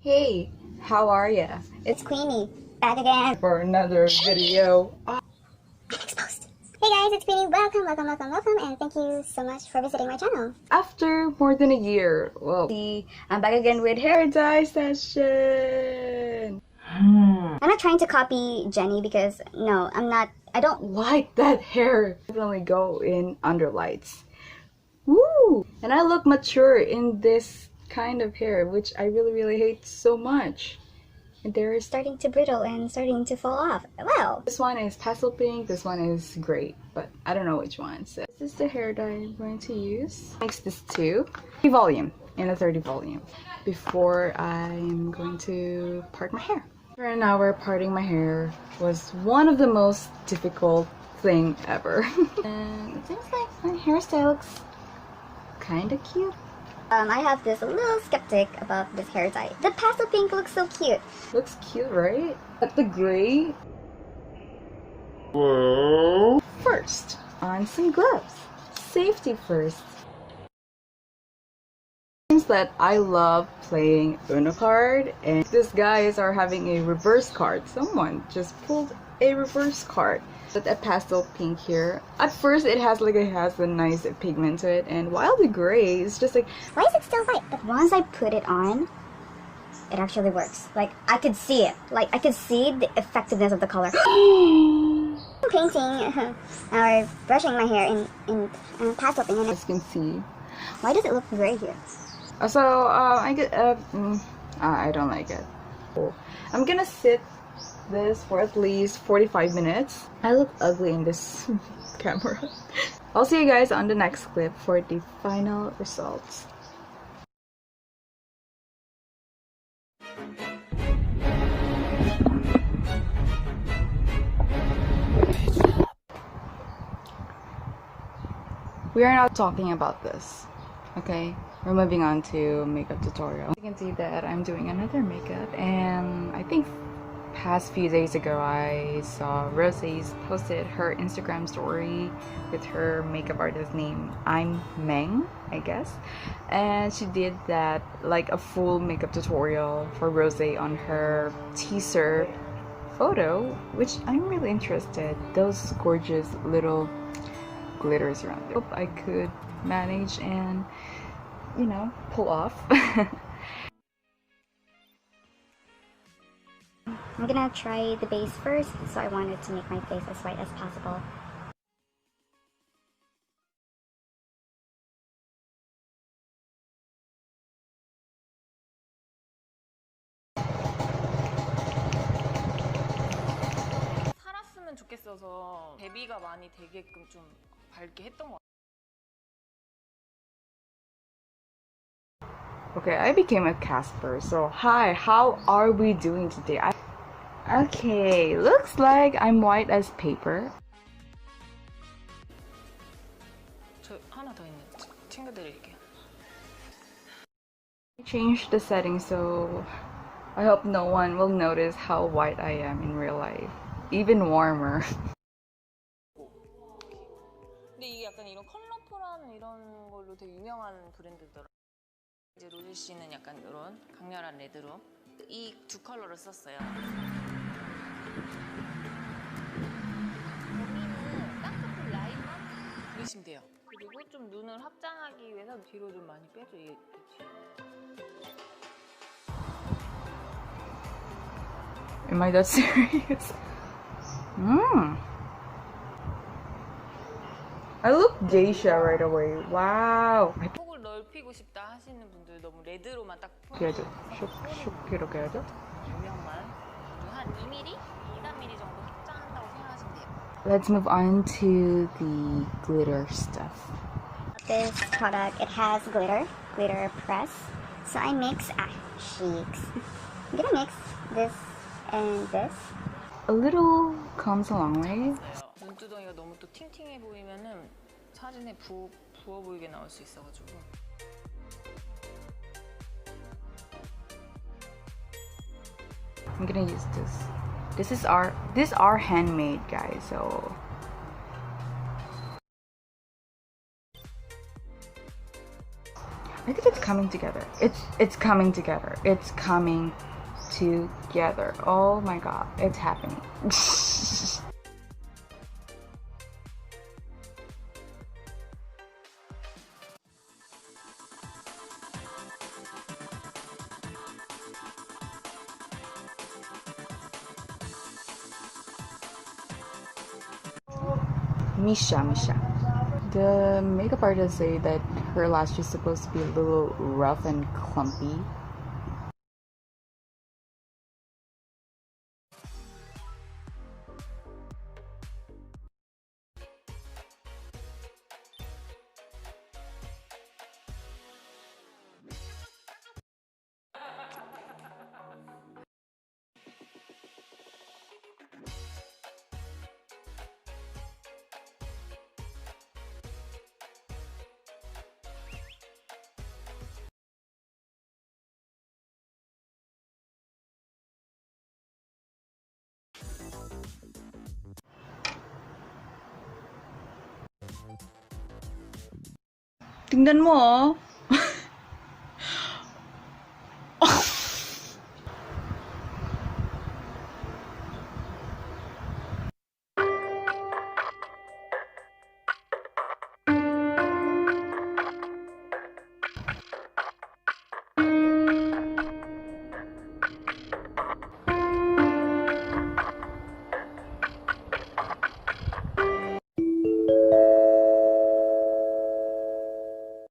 Hey, how are ya? It's Queenie, back again For another video. Exposed. Hey guys, it's Queenie. Welcome, and thank you so much for visiting my channel. After more than a year, well, I'm back again with hair dye session. I'm not trying to copy Jenny because, no, I don't like that hair. Definitely go in under lights. Woo! And I look mature in this kind of hair, which I really hate so much. And there is starting to brittle and starting to fall off. Wow. This one is pastel pink, this one is gray, but I don't know which one. So this is the hair dye I'm going to use. Mix this too. 30 volume in a 30 volume before I'm going to part my hair. For an hour parting my hair was one of the most difficult thing ever. And it seems like my hairstyle looks kind of cute. I have this little skeptic about this hair dye. The pastel pink looks so cute. Looks cute, right? But the gray. Whoa. First, on some gloves. Safety first. Seems that I love playing Uno card, and these guys are having a reverse card. Someone just pulled a reverse card. But a pastel pink here. At first it has a nice pigment to it, and while the gray is just like, why is it still white? But once I put it on, it actually works. Like, I could see it. Like, I could see the effectiveness of the color. Painting or brushing my hair in pastel pink. as you can see. Why does it look gray here? So I don't like it. I'm gonna sit this for at least 45 minutes. I look ugly in this camera. I'll see you guys on the next clip for the final results. We are not talking about this, okay? We're moving on to makeup tutorial. You can see that I'm doing another makeup, and I think past few days ago I saw ROSÉ's posted her Instagram story with her makeup artist name I'm Meng, I guess, and she did that like a full makeup tutorial for ROSÉ on her teaser photo, which I'm really interested. Those gorgeous little glitters around it. Hope I could manage and, you know, pull off. I'm gonna try the base first, so I wanted to make my face as white as possible. 살았으면 좋겠어서 대비가 많이 되게끔 좀 밝게 했던 것 같아요. Okay, I became a Casper, so hi, how are we doing today? Okay, looks like I'm white as paper. 저 하나 더 있는 챙겨드릴게요. I changed the setting, so I hope no one will notice how white I am in real life. Even warmer. 근데 이게 약간 이런 컬러풀한 이런 걸로 되게 유명한 브랜드더라고요. 이제 로제 씨는 약간 이런 강렬한 레드로 이 두 컬러를 썼어요. 범인은 쌍꺼풀 라인만 그리시면 돼요. 그리고 좀 눈을 확장하기 위해서 뒤로 좀 많이 빼줘. 이게 Am I that serious? I look geisha right away. Wow. 폭을 넓히고 싶다 하시는 분들 너무 레드로만 딱 이렇게 해야죠. 슉슉 이렇게 해야죠. 조명만 한 2mm, 2-3mm 정도 확장한다고 생각하시면 돼요. Let's move on to the glitter stuff. This product, it has glitter press. So I mix, cheeks. I'm gonna mix this and this. A little comes a long way. 눈두덩이가 너무 또 팅팅해 보이면은 사진에 부어 보이게 나올 수 있어가지고. I'm gonna use this. These are handmade, guys. So I think it's coming together. It's coming together. It's coming together. Oh my god, it's happening. Misha. The makeup artists say that her lash is supposed to be a little rough and clumpy. Tingnan mo, oh.